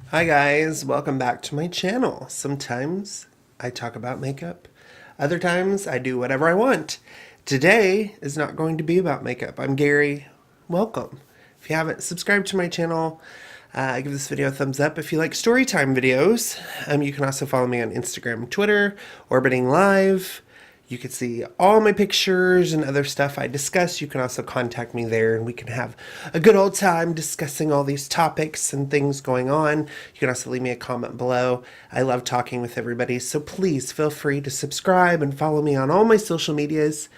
Hi guys, welcome back to my channel. Sometimes I talk about makeup, other times I do whatever I want. Today is not going to be about makeup. I'm Gary. Welcome. If you haven't subscribed to my channel, give this video a thumbs up. If you like Storytime videos, you can also follow me on Instagram and Twitter, Orbiting Live. You can see all my pictures and other stuff I discuss. You can also contact me there and we can have a good old time discussing all these topics and things going on. You can also leave me a comment below. I love talking with everybody, so please feel free to subscribe and follow me on all my social medias.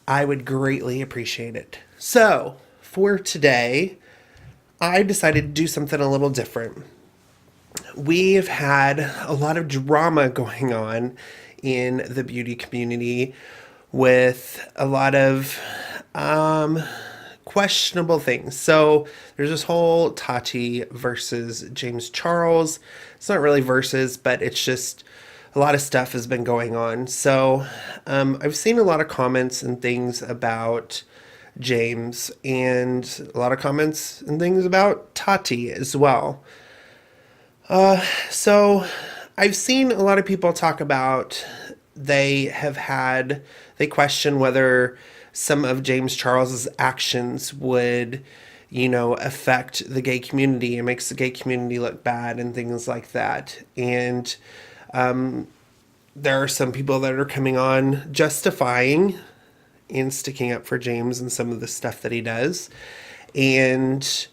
I would greatly appreciate it. So, for today, I decided to do something a little different. We've had a lot of drama going on in the beauty community with a lot of questionable things. So there's this whole Tati versus James Charles. It's not really versus, but it's just a lot of stuff has been going on. So I've seen a lot of comments and things about James and a lot of comments and things about Tati as well. So I've seen a lot of people talk about they question whether some of James Charles's actions would, affect the gay community and makes the gay community look bad and things like that. And there are some people that are coming on justifying and sticking up for James and some of the stuff that he does. And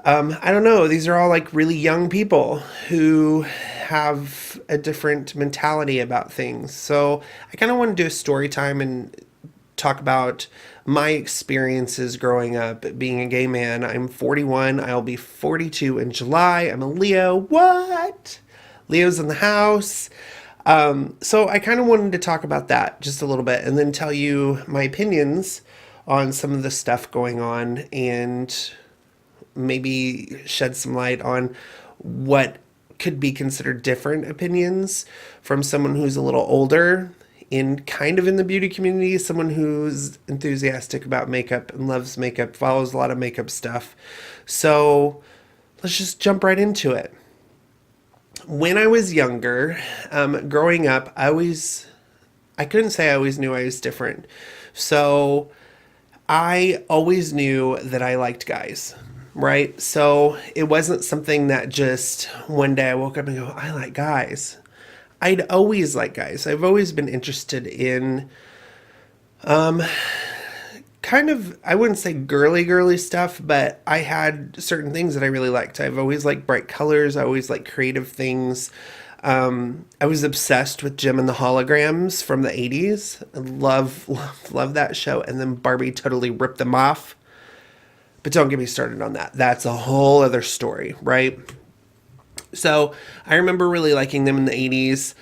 I don't know. These are all like really young people who have a different mentality about things. So I kind of want to do a story time and talk about my experiences growing up being a gay man. I'm 41. I'll be 42 in July. I'm a Leo. What? Leo's in the house. So I kind of wanted to talk about that just a little bit and then tell you my opinions on some of the stuff going on and maybe shed some light on what could be considered different opinions from someone who's a little older in kind of in the beauty community, someone who's enthusiastic about makeup and loves makeup, follows a lot of makeup stuff. So let's just jump right into it. When I was younger, growing up, I couldn't say I always knew I was different. So I always knew that I liked guys, right? So it wasn't something that just one day I woke up and go, I like guys. I'd always liked guys. I've always been interested in kind of, I wouldn't say girly stuff, but I had certain things that I really liked. I've always liked bright colors. I always liked creative things. I was obsessed with Jim and the Holograms from the 80s. I love that show. And then Barbie totally ripped them off. But don't get me started on that. That's a whole other story, right? So I remember really liking them in the 80s.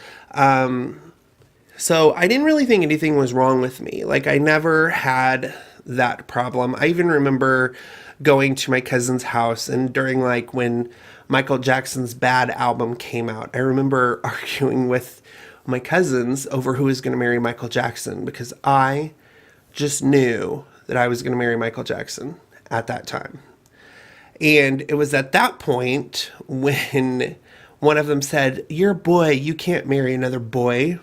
So I didn't really think anything was wrong with me. Like, I never had that problem. I even remember going to my cousin's house and during like when Michael Jackson's Bad album came out, I remember arguing with my cousins over who was going to marry Michael Jackson because I just knew that I was going to marry Michael Jackson at that time. And it was at that point when one of them said, "You're a boy, you can't marry another boy."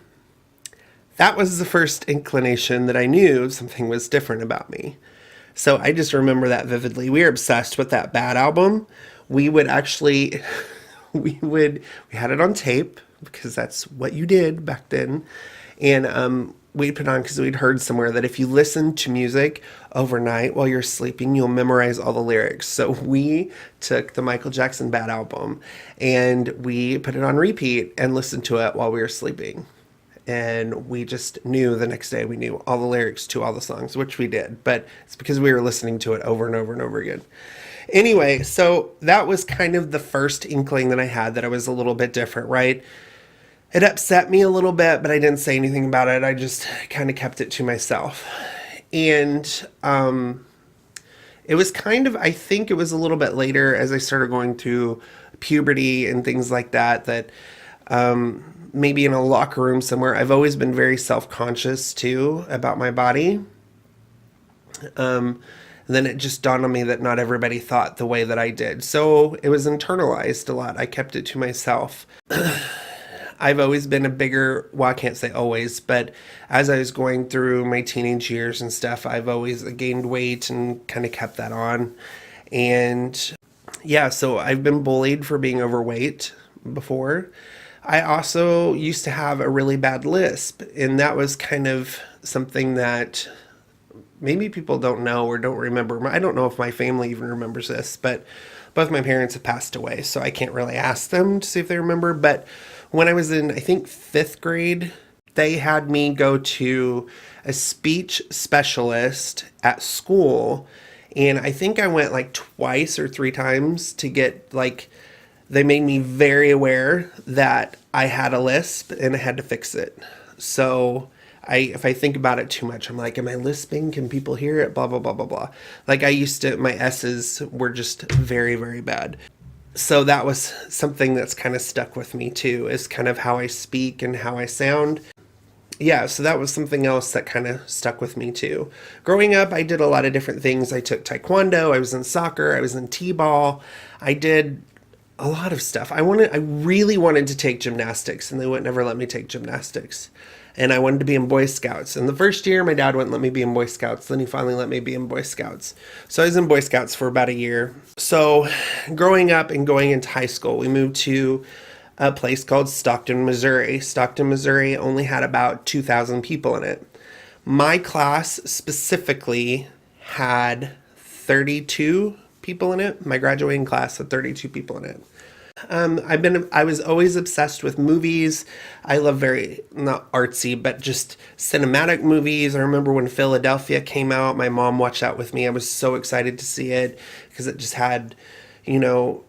That was the first inclination that I knew something was different about me. So I just remember that vividly. We were obsessed with that Bad album. We would actually, we had it on tape because that's what you did back then. And we'd put on because we'd heard somewhere that if you listen to music overnight while you're sleeping, you'll memorize all the lyrics. So we took the Michael Jackson Bad album and we put it on repeat and listened to it while we were sleeping. And we just knew the next day we knew all the lyrics to all the songs, which we did. But it's because we were listening to it over and over and over again. Anyway, so that was kind of the first inkling that I had that I was a little bit different, right? It upset me a little bit, but I didn't say anything about it. I just kind of kept it to myself. And it was kind of, I think it was a little bit later as I started going through puberty and things like that, that maybe in a locker room somewhere, I've always been very self-conscious too about my body. And then it just dawned on me that not everybody thought the way that I did. So it was internalized a lot. I kept it to myself. I've always been a bigger, well, I can't say always, but as I was going through my teenage years and stuff, I've always gained weight and kind of kept that on. And yeah, so I've been bullied for being overweight before. I also used to have a really bad lisp, and that was kind of something that maybe people don't know or don't remember. I don't know if my family even remembers this, but both my parents have passed away, so I can't really ask them to see if they remember. But when I was in, I think, fifth grade, they had me go to a speech specialist at school. And I think I went like twice or three times to get like, they made me very aware that I had a lisp and I had to fix it. So if I think about it too much, I'm like, am I lisping? Can people hear it? Blah, blah, blah, blah, blah. Like I used to, my S's were just very, very bad. So that was something that's kind of stuck with me too, is kind of how I speak and how I sound. Yeah, so that was something else that kind of stuck with me too. Growing up, I did a lot of different things. I took taekwondo, I was in soccer, I was in t-ball. I did a lot of stuff. I really wanted to take gymnastics, and they would never let me take gymnastics. And I wanted to be in Boy Scouts. And the first year, my dad wouldn't let me be in Boy Scouts. Then he finally let me be in Boy Scouts. So I was in Boy Scouts for about a year. So growing up and going into high school, we moved to a place called Stockton, Missouri. Stockton, Missouri only had about 2,000 people in it. My class specifically had 32 people in it. My graduating class had 32 people in it. I was always obsessed with movies. I love very, not artsy, but just cinematic movies. I remember when Philadelphia came out, my mom watched that with me. I was so excited to see it because it just had, you know,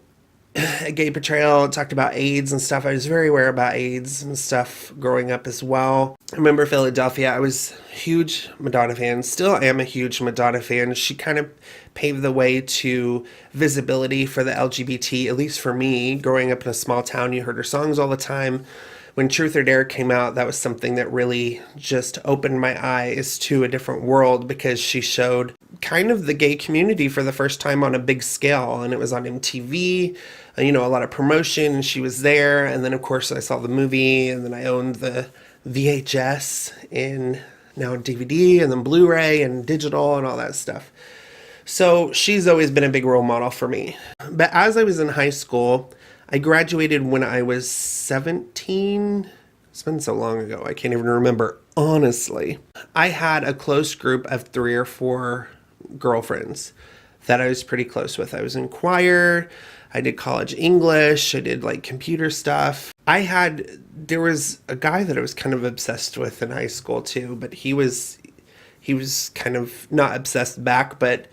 a gay portrayal. It talked about AIDS and stuff. I was very aware about AIDS and stuff growing up as well. I remember Philadelphia. I was a huge Madonna fan. Still am a huge Madonna fan. She kind of paved the way to visibility for the LGBT, at least for me. Growing up in a small town, you heard her songs all the time. When Truth or Dare came out, that was something that really just opened my eyes to a different world, because she showed kind of the gay community for the first time on a big scale. And it was on MTV, you know, a lot of promotion, and she was there. And then, of course, I saw the movie, and then I owned the VHS and now DVD and then Blu-ray and digital and all that stuff. So she's always been a big role model for me. But as I was in high school, I graduated when I was 17. It's been so long ago, I can't even remember, honestly. I had a close group of 3 or 4 girlfriends that I was pretty close with. I was in choir, I did college English, I did like computer stuff. There was a guy that I was kind of obsessed with in high school too, but he was kind of not obsessed back, but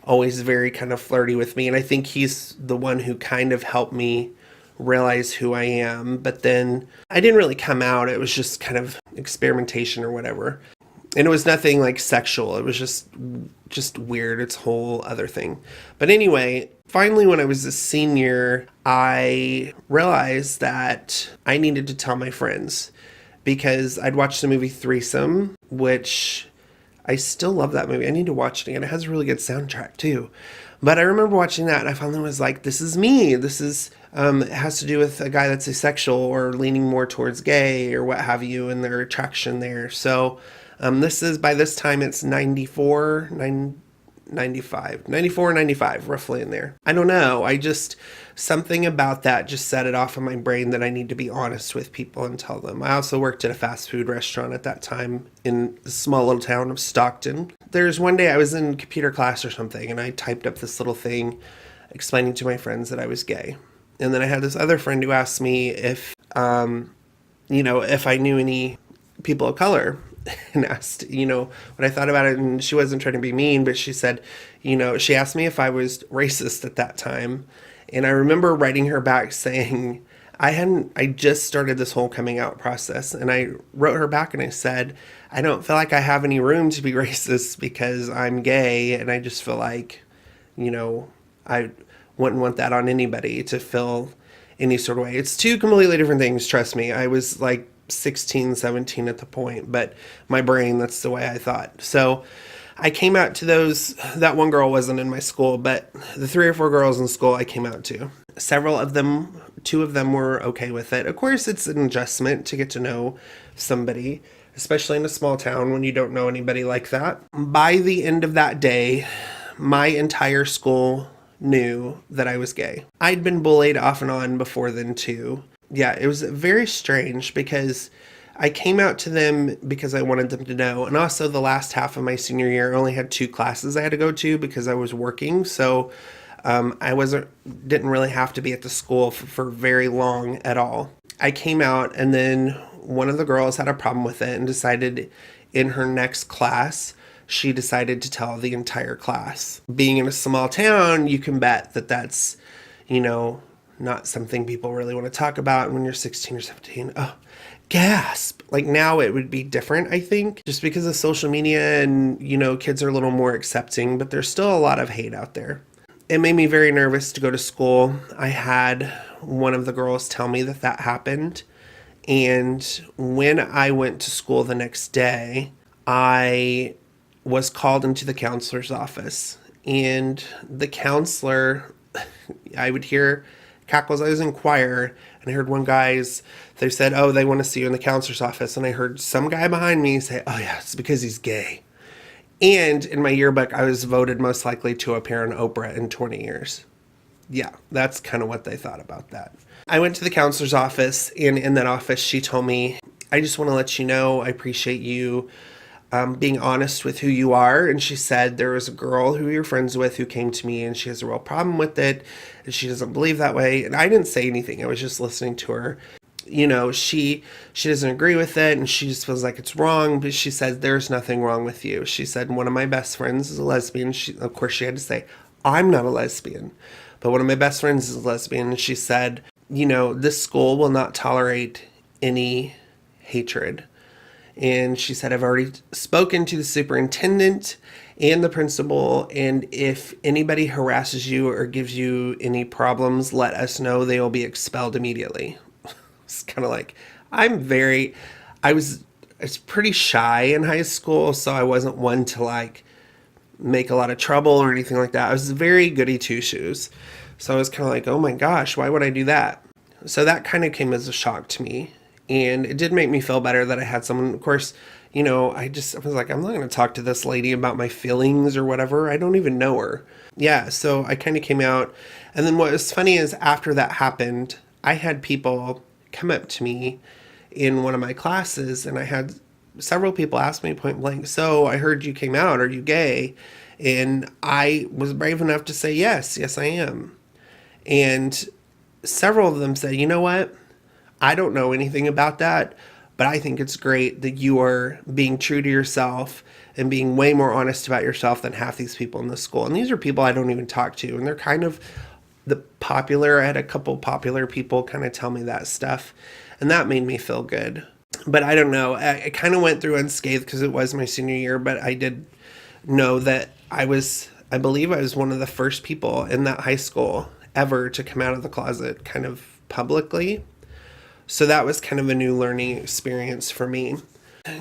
always very kind of flirty with me. And I think he's the one who kind of helped me realize who I am. But then I didn't really come out. It was just kind of experimentation or whatever. And it was nothing like sexual. It was just weird. It's a whole other thing. But anyway, finally, when I was a senior, I realized that I needed to tell my friends, because I'd watched the movie Threesome, which I still love that movie. I need to watch it again. It has a really good soundtrack too. But I remember watching that, and I finally was like, this is me. This is, it has to do with a guy that's asexual or leaning more towards gay or what have you, and their attraction there. So by this time it's 94, 95, roughly in there. I don't know. Something about that just set it off in my brain that I need to be honest with people and tell them. I also worked at a fast food restaurant at that time in the small little town of Stockton. There's one day I was in computer class or something, and I typed up this little thing explaining to my friends that I was gay. And then I had this other friend who asked me if I knew any people of color, and asked, what I thought about it. And she wasn't trying to be mean, but she said, she asked me if I was racist at that time. And I remember writing her back saying, I just started this whole coming out process. And I wrote her back and I said, I don't feel like I have any room to be racist because I'm gay. And I just feel like, I wouldn't want that on anybody to feel any sort of way. It's 2 completely different things. Trust me. I was like 16, 17 at the point, but my brain, that's the way I thought. So I came out to those. That one girl wasn't in my school, but the 3 or 4 girls in school I came out to. Several of them, 2 of them were okay with it. Of course, it's an adjustment to get to know somebody, especially in a small town when you don't know anybody like that. By the end of that day, my entire school knew that I was gay. I'd been bullied off and on before then, too. Yeah, it was very strange because I came out to them because I wanted them to know. And also, the last half of my senior year, I only had 2 classes I had to go to because I was working. So I didn't really have to be at the school for very long at all. I came out, and then one of the girls had a problem with it and decided in her next class, she decided to tell the entire class. Being in a small town, you can bet that that's, not something people really want to talk about when you're 16 or 17. Oh, gasp. Like now it would be different, I think, just because of social media and, kids are a little more accepting, but there's still a lot of hate out there. It made me very nervous to go to school. I had one of the girls tell me that happened. And when I went to school the next day, I was called into the counselor's office. And the counselor, I would hear cackles. I was in choir, and I heard they said, oh, they want to see you in the counselor's office. And I heard some guy behind me say, oh yeah, it's because he's gay. And in my yearbook, I was voted most likely to appear on Oprah in 20 years. Yeah, that's kind of what they thought about that. I went to the counselor's office, and in that office, she told me, I just want to let you know, I appreciate you being honest with who you are. And she said there was a girl who you're friends with who came to me, and she has a real problem with it, and she doesn't believe that way. And I didn't say anything. I was just listening to her. She doesn't agree with it, and she just feels like it's wrong, but she said, there's nothing wrong with you. She said, one of my best friends is a lesbian. Of course, she had to say, I'm not a lesbian, but one of my best friends is a lesbian. And she said, this school will not tolerate any hatred. And she said, I've already spoken to the superintendent and the principal, and if anybody harasses you or gives you any problems, let us know. They will be expelled immediately. It's kind of like, I was pretty shy in high school, so I wasn't one to make a lot of trouble or anything like that. I was very goody two shoes. So I was kind of like, oh my gosh, why would I do that? So that kind of came as a shock to me. And it did make me feel better that I had someone, of course, I was like, I'm not going to talk to this lady about my feelings or whatever. I don't even know her. Yeah, so I kind of came out. And then what was funny is after that happened, I had people come up to me in one of my classes, and I had several people ask me point blank, so I heard you came out, are you gay? And I was brave enough to say, yes I am. And several of them said, you know what? I don't know anything about that, but I think it's great that you are being true to yourself and being way more honest about yourself than half these people in the school. And these are people I don't even talk to, and they're kind of I had a couple popular people kind of tell me that stuff, and that made me feel good. But I don't know, I kind of went through unscathed because it was my senior year, but I did know that I believe I was one of the first people in that high school ever to come out of the closet kind of publicly. So that was kind of a new learning experience for me.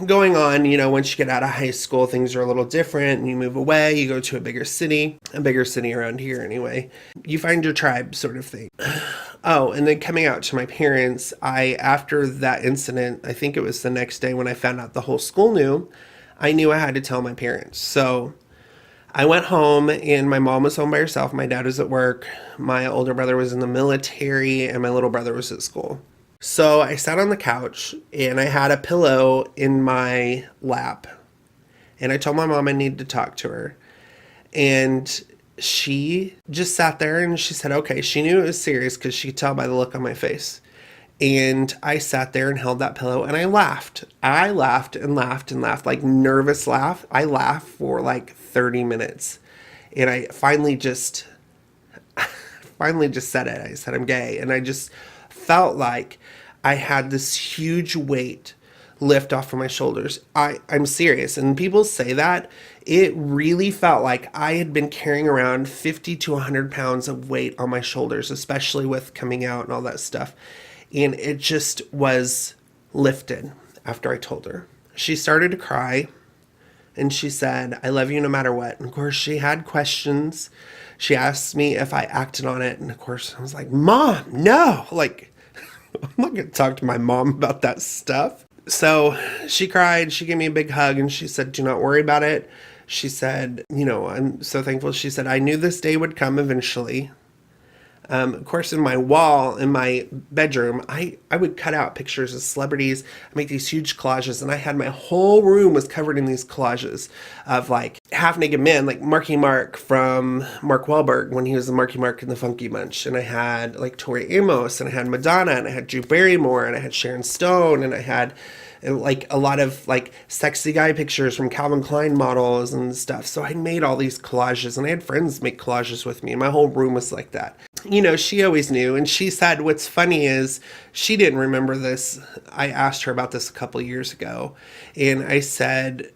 Going on, once you get out of high school, things are a little different, and you move away, you go to a bigger city around here anyway. You find your tribe sort of thing. Oh, and then coming out to my parents, after that incident, I think it was the next day when I found out the whole school knew, I knew I had to tell my parents. So I went home, and my mom was home by herself. My dad was at work. My older brother was in the military, and my little brother was at school. So I sat on the couch, and I had a pillow in my lap, and I told my mom I needed to talk to her. And she just sat there, and she said, okay. She knew it was serious because she could tell by the look on my face. And I sat there and held that pillow, and I laughed. I laughed and laughed and laughed, like nervous laugh. I laughed for like 30 minutes. And I finally just said it. I said, I'm gay. And I just felt like I had this huge weight lift off from my shoulders. I'm serious. And people say that. It really felt like I had been carrying around 50 to 100 pounds of weight on my shoulders, especially with coming out and all that stuff. And it just was lifted after I told her. She started to cry, And she said, I love you no matter what. And of course, she had questions. She asked me if I acted on it. And of course, I was like, Mom, no. Like, I'm not going to talk to my mom about that stuff. So she cried. She gave me a big hug and she said, do not worry about it. She said, I'm so thankful. She said, I knew this day would come eventually. Of course, in my wall, in my bedroom, I would cut out pictures of celebrities, make these huge collages, and I had my whole room was covered in these collages of like half naked men, like Marky Mark from Mark Wahlberg when he was the Marky Mark in the Funky Bunch. And I had like Tori Amos, and I had Madonna, and I had Drew Barrymore, and I had Sharon Stone, and I had like a lot of like sexy guy pictures from Calvin Klein models and stuff. So I made all these collages and I had friends make collages with me and my whole room was like that. She always knew. And she said, what's funny is she didn't remember this. I asked her about this a couple years ago and I said,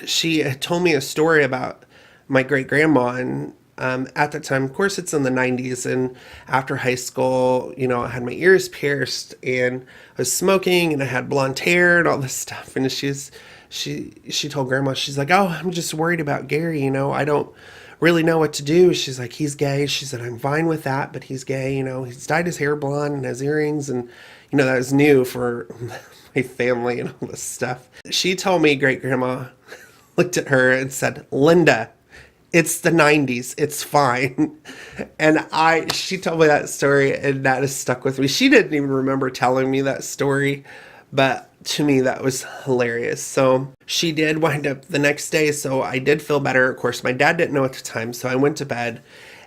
she had told me a story about my great grandma and at that time, of course, it's in the 90s. And after high school, I had my ears pierced and I was smoking and I had blonde hair and all this stuff. And she told grandma, she's like, oh, I'm just worried about Gary. I don't really know what to do. She's like, he's gay. She said, I'm fine with that, but he's gay. He's dyed his hair blonde and has earrings. And, that was new for my family and all this stuff. She told me great grandma looked at her and said, Linda, it's the 90s. It's fine. And she told me that story and that has stuck with me. She didn't even remember telling me that story, but to me that was hilarious. So she did wind up the next day. So I did feel better. Of course, my dad didn't know at the time. So I went to bed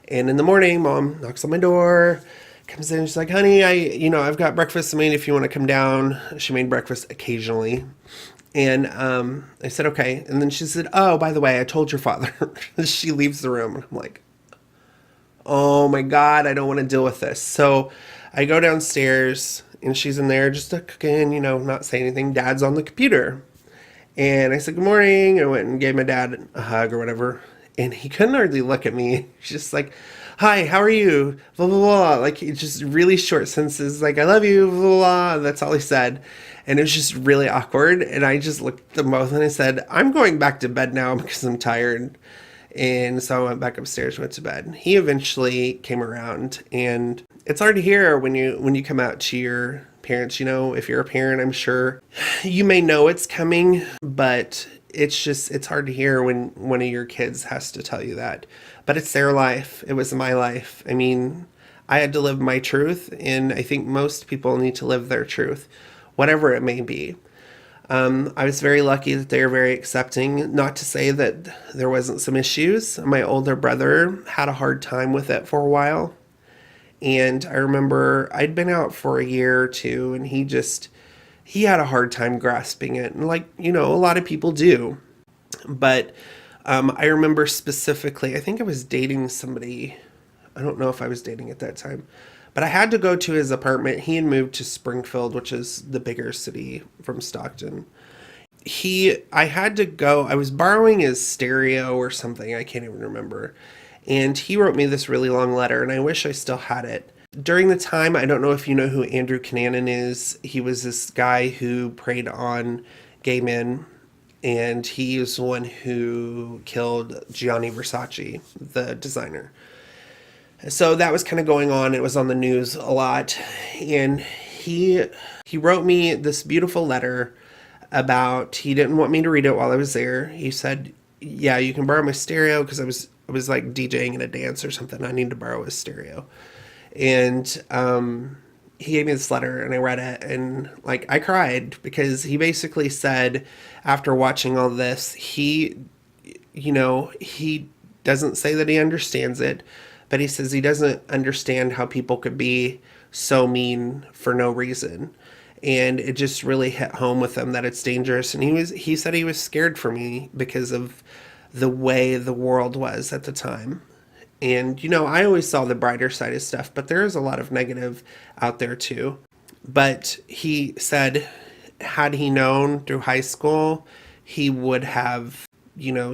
and in the morning, Mom knocks on my door, comes in. She's like, honey, I've got breakfast made if you want to come down. She made breakfast occasionally. And I said, okay. And then she said, oh, by the way, I told your father. She leaves the room. And I'm like, oh my God, I don't want to deal with this. So I go downstairs and she's in there just cooking, not saying anything. Dad's on the computer. And I said, good morning. I went and gave my dad a hug or whatever. And he couldn't hardly look at me. He's just like, hi, how are you? Blah, blah, blah. Like, just really short sentences. Like, I love you, blah, blah, blah. That's all he said. And it was just really awkward. And I just looked at them both and I said, I'm going back to bed now because I'm tired. And so I went back upstairs, went to bed. He eventually came around. And it's hard to hear when you come out to your parents. If you're a parent, I'm sure you may know it's coming. But it's hard to hear when one of your kids has to tell you that. But it's their life. It was my life. I mean, I had to live my truth. And I think most people need to live their truth, whatever it may be. I was very lucky that they were very accepting. Not to say that there wasn't some issues. My older brother had a hard time with it for a while. And I remember I'd been out for a year or two and he had a hard time grasping it. And a lot of people do. But I remember specifically, I think I was dating somebody. I don't know if I was dating at that time. But I had to go to his apartment. He had moved to Springfield, which is the bigger city from Stockton. I had to go. I was borrowing his stereo or something. I can't even remember. And he wrote me this really long letter, and I wish I still had it. During the time, I don't know if you know who Andrew Cunanan is. He was this guy who preyed on gay men, and he is the one who killed Gianni Versace, the designer. So that was kind of going on. It was on the news a lot. And he wrote me this beautiful letter about, he didn't want me to read it while I was there. He said, yeah, you can borrow my stereo because I was like DJing at a dance or something. I need to borrow his stereo. And he gave me this letter and I read it and I cried because he basically said after watching all this, he doesn't say that he understands it. But he says he doesn't understand how people could be so mean for no reason. And it just really hit home with him that it's dangerous. And he said he was scared for me because of the way the world was at the time. And, I always saw the brighter side of stuff, but there is a lot of negative out there too. But he said, had he known through high school, he would have,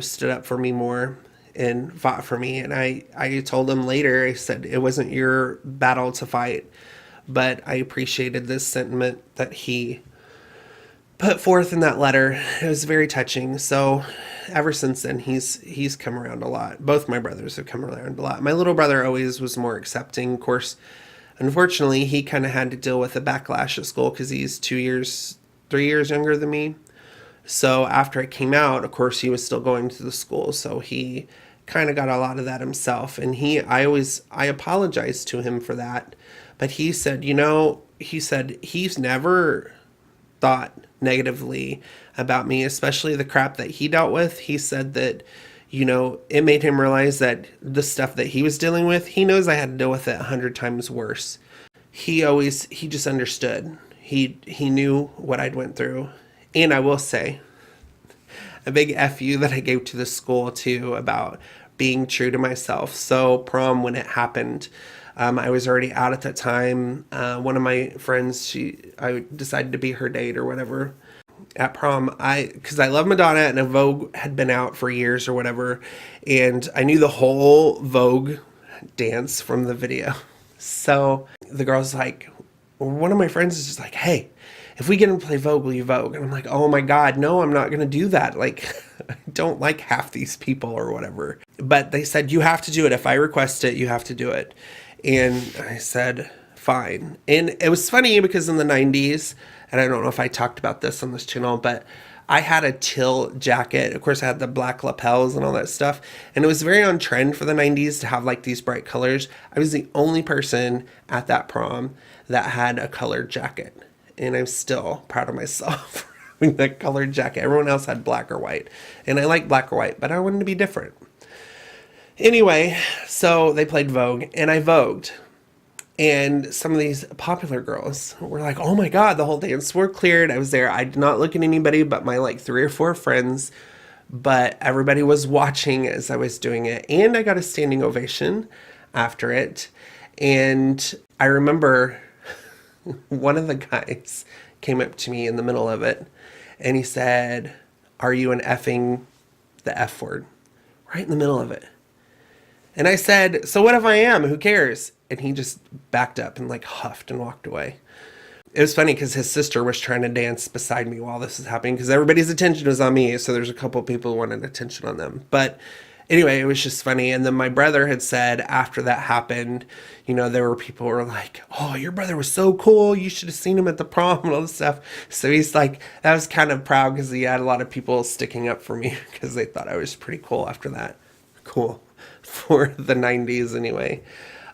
stood up for me more and fought for me. And I told him later, I said, it wasn't your battle to fight, but I appreciated this sentiment that he put forth in that letter. It was very touching. So ever since then, he's come around a lot. Both my brothers have come around a lot. My little brother always was more accepting. Of course, unfortunately, he kind of had to deal with a backlash at school because he's 3 years younger than me. So after it came out, of course, he was still going to the school. So he kind of got a lot of that himself. And I apologized to him for that. But he said, he's never thought negatively about me, especially the crap that he dealt with. He said that, it made him realize that the stuff that he was dealing with, he knows I had to deal with it 100 times worse. He just understood. He knew what I'd went through. And I will say, a big FU that I gave to the school too about being true to myself. So prom, when it happened, I was already out at that time. One of my friends, I decided to be her date or whatever at prom. Because I love Madonna, and a Vogue had been out for years or whatever, and I knew the whole Vogue dance from the video. So the girl's like, one of my friends is just like, hey, if we get him to play Vogue, will you Vogue? And I'm like, oh my God, no, I'm not going to do that. Like, I don't like half these people or whatever. But they said, you have to do it. If I request it, you have to do it. And I said, fine. And it was funny because in the 90s, and I don't know if I talked about this on this channel, but I had a teal jacket. Of course, I had the black lapels and all that stuff. And it was very on trend for the 90s to have like these bright colors. I was the only person at that prom that had a colored jacket. And I'm still proud of myself for having that colored jacket. Everyone else had black or white. And I like black or white, but I wanted to be different. Anyway, so they played Vogue, and I Vogued. And some of these popular girls were like, oh my God, the whole dance floor cleared. I was there. I did not look at anybody but my like 3 or 4 friends. But everybody was watching as I was doing it. And I got a standing ovation after it. And I remember one of the guys came up to me in the middle of it, and he said, are you an effing the F word? Right in the middle of it. And I said, so what if I am? Who cares? And he just backed up and like huffed and walked away. It was funny because his sister was trying to dance beside me while this was happening because everybody's attention was on me. So there's a couple of people who wanted attention on them. But anyway, it was just funny. And then my brother had said after that happened, there were people who were like, oh, your brother was so cool. You should have seen him at the prom and all this stuff. So he's like, I was kind of proud because he had a lot of people sticking up for me because they thought I was pretty cool after that. Cool. For the 90s anyway.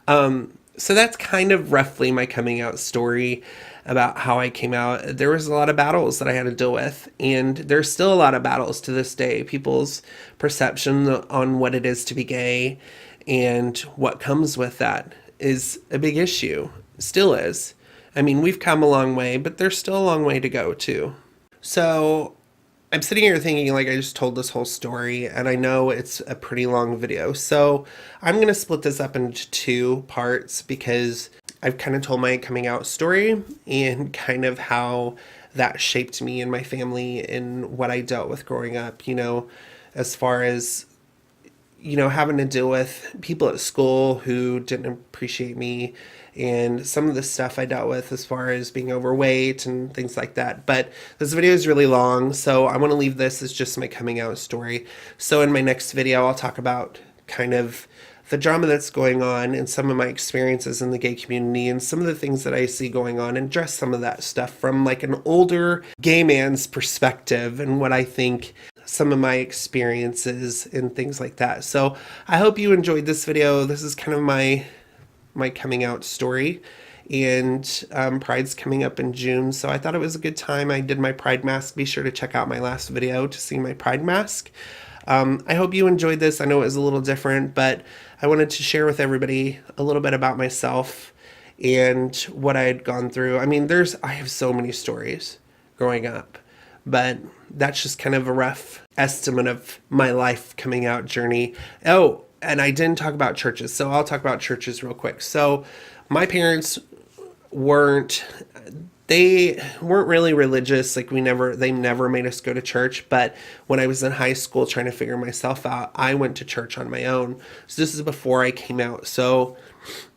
So that's kind of roughly my coming out story about how I came out. There was a lot of battles that I had to deal with, and there's still a lot of battles to this day. People's perception on what it is to be gay and what comes with that is a big issue. Still is. I mean, we've come a long way, but there's still a long way to go too. So I'm sitting here thinking like I just told this whole story, and I know it's a pretty long video. So I'm going to split this up into 2 parts because I've kind of told my coming out story and kind of how that shaped me and my family and what I dealt with growing up, as far as, having to deal with people at school who didn't appreciate me and some of the stuff I dealt with as far as being overweight and things like that. But this video is really long, so I want to leave this as just my coming out story. So in my next video, I'll talk about kind of the drama that's going on and some of my experiences in the gay community and some of the things that I see going on and address some of that stuff from like an older gay man's perspective and what I think some of my experiences and things like that. So I hope you enjoyed this video. This is kind of my coming out story, and Pride's coming up in June, so I thought it was a good time. I did my Pride mask. Be sure to check out my last video to see my Pride mask. I hope you enjoyed this. I know it was a little different, but I wanted to share with everybody a little bit about myself and what I had gone through. I mean, I have so many stories growing up, but that's just kind of a rough estimate of my life coming out journey. Oh, and I didn't talk about churches, so I'll talk about churches real quick. So my parents weren't really religious. Like they never made us go to church. But when I was in high school trying to figure myself out, I went to church on my own. So this is before I came out. So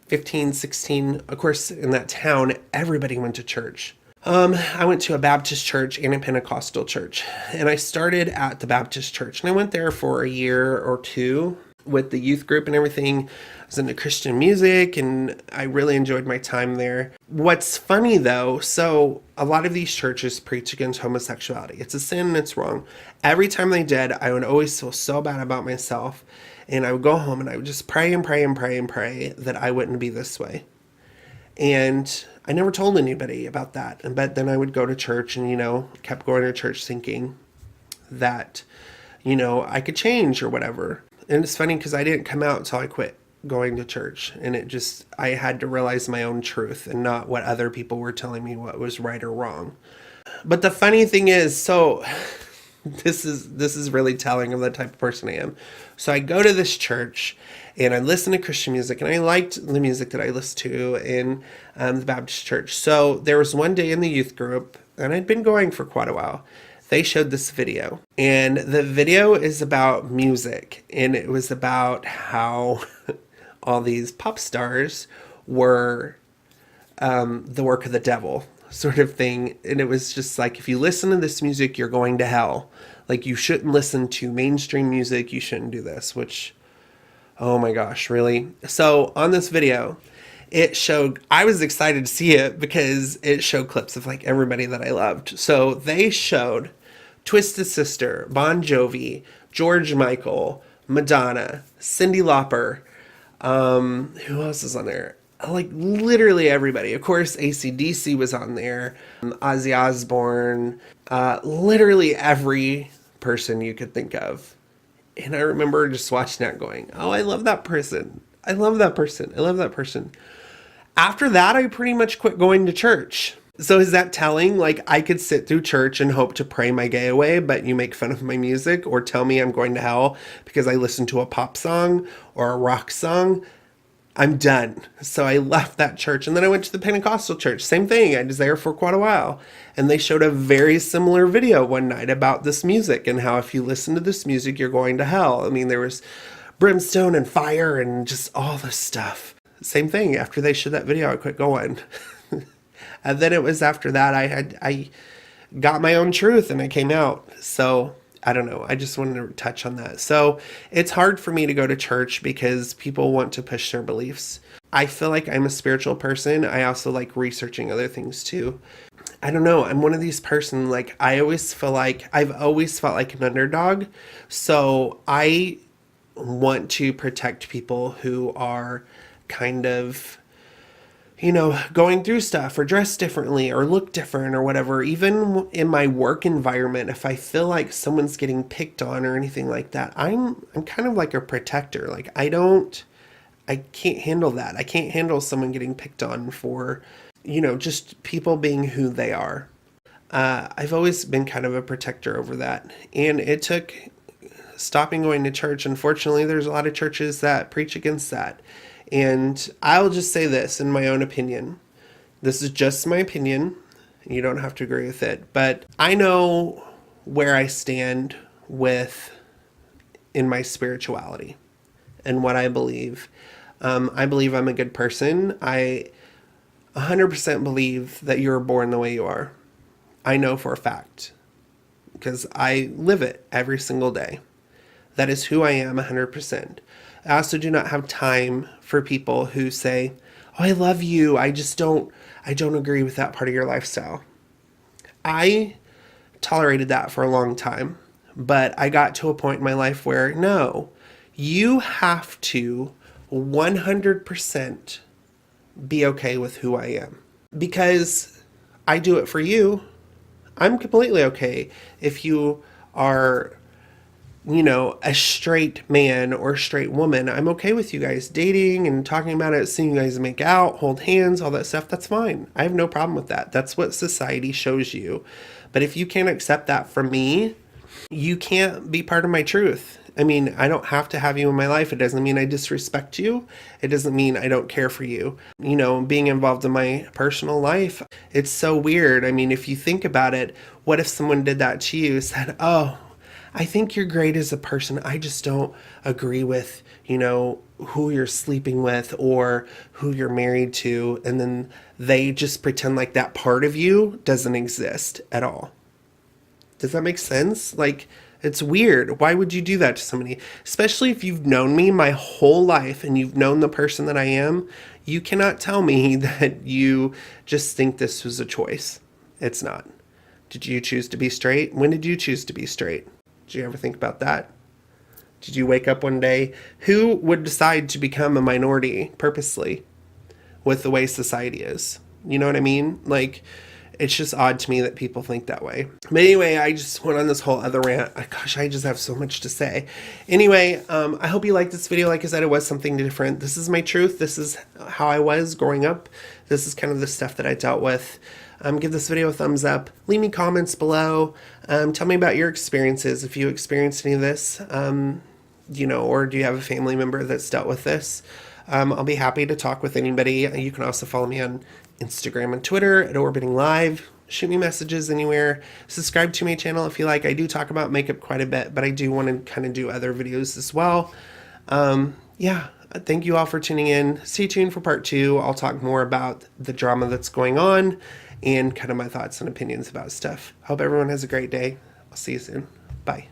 15, 16, of course, in that town, everybody went to church. I went to a Baptist church and a Pentecostal church. And I started at the Baptist church. And I went there for a year or two with the youth group and everything. I was into Christian music and I really enjoyed my time there. What's funny though, so a lot of these churches preach against homosexuality. It's a sin and it's wrong. Every time they did, I would always feel so bad about myself. And I would go home and I would just pray and pray and pray and pray that I wouldn't be this way. And I never told anybody about that. But then I would go to church and, kept going to church thinking that, I could change or whatever. And it's funny because I didn't come out until I quit going to church. And I had to realize my own truth and not what other people were telling me what was right or wrong. But the funny thing is, so this is really telling of the type of person I am. So I go to this church and I listen to Christian music, and I liked the music that I listened to in the Baptist church. So there was one day in the youth group, and I'd been going for quite a while. They showed this video, and the video is about music, and it was about how all these pop stars were the work of the devil, sort of thing. And it was just like, if you listen to this music, you're going to hell. Like, you shouldn't listen to mainstream music. You shouldn't do this, which, oh my gosh, really? So on this video, it showed, I was excited to see it because it showed clips of like everybody that I loved. So they showed Twisted Sister, Bon Jovi, George Michael, Madonna, Cyndi Lauper. Who else is on there? Like literally everybody. Of course, AC/DC was on there. Ozzy Osbourne. Literally every person you could think of. And I remember just watching that going, oh, I love that person. I love that person. I love that person. After that, I pretty much quit going to church. So is that telling? Like, I could sit through church and hope to pray my gay away, but you make fun of my music or tell me I'm going to hell because I listen to a pop song or a rock song. I'm done. So I left that church, and then I went to the Pentecostal church. Same thing. I was there for quite a while. And they showed a very similar video one night about this music and how if you listen to this music, you're going to hell. I mean, there was brimstone and fire and just all this stuff. Same thing. After they showed that video, I quit going. And then it was after that I got my own truth and I came out. So I don't know. I just wanted to touch on that. So it's hard for me to go to church because people want to push their beliefs. I feel like I'm a spiritual person. I also like researching other things too. I don't know. I'm one of these person, like I've always felt like an underdog. So I want to protect people who are kind of, going through stuff or dressed differently or look different or whatever. Even in my work environment, if I feel like someone's getting picked on or anything like that, I'm kind of like a protector. Like I can't handle that. I can't handle someone getting picked on for, just people being who they are. I've always been kind of a protector over that. And it took stopping going to church. Unfortunately, there's a lot of churches that preach against that. And I'll just say this in my own opinion. This is just my opinion. You don't have to agree with it. But I know where I stand in my spirituality and what I believe. I believe I'm a good person. I 100% believe that you were born the way you are. I know for a fact because I live it every single day. That is who I am 100%. I also do not have time for people who say, oh, I love you. I don't agree with that part of your lifestyle. I tolerated that for a long time, but I got to a point in my life where no, you have to 100% be okay with who I am because I do it for you. I'm completely okay if you are a straight man or straight woman. I'm okay with you guys dating and talking about it, seeing you guys make out, hold hands, all that stuff. That's fine. I have no problem with that. That's what society shows you. But if you can't accept that from me, you can't be part of my truth. I mean, I don't have to have you in my life. It doesn't mean I disrespect you. It doesn't mean I don't care for you. Being involved in my personal life, it's so weird. I mean, if you think about it, what if someone did that to you, said, oh, I think you're great as a person. I just don't agree with, you know, who you're sleeping with or who you're married to. And then they just pretend like that part of you doesn't exist at all. Does that make sense? Like, it's weird. Why would you do that to somebody? Especially if you've known me my whole life and you've known the person that I am. You cannot tell me that you just think this was a choice. It's not. Did you choose to be straight? When did you choose to be straight? Did you ever think about that? Did you wake up one day? Who would decide to become a minority purposely with the way society is? You know what I mean? Like, it's just odd to me that people think that way. But anyway, I just went on this whole other rant. Gosh, I just have so much to say. Anyway, I hope you liked this video. Like I said, it was something different. This is my truth. This is how I was growing up. This is kind of the stuff that I dealt with. Give this video a thumbs up. Leave me comments below. Tell me about your experiences. If you experienced any of this, you know, or do you have a family member that's dealt with this? I'll be happy to talk with anybody. You can also follow me on Instagram and Twitter at Orbiting Live. Shoot me messages anywhere. Subscribe to my channel if you like. I do talk about makeup quite a bit, but I do want to kind of do other videos as well. Yeah, thank you all for tuning in. Stay tuned for part 2. I'll talk more about the drama that's going on and kind of my thoughts and opinions about stuff. Hope everyone has a great day. I'll see you soon. Bye.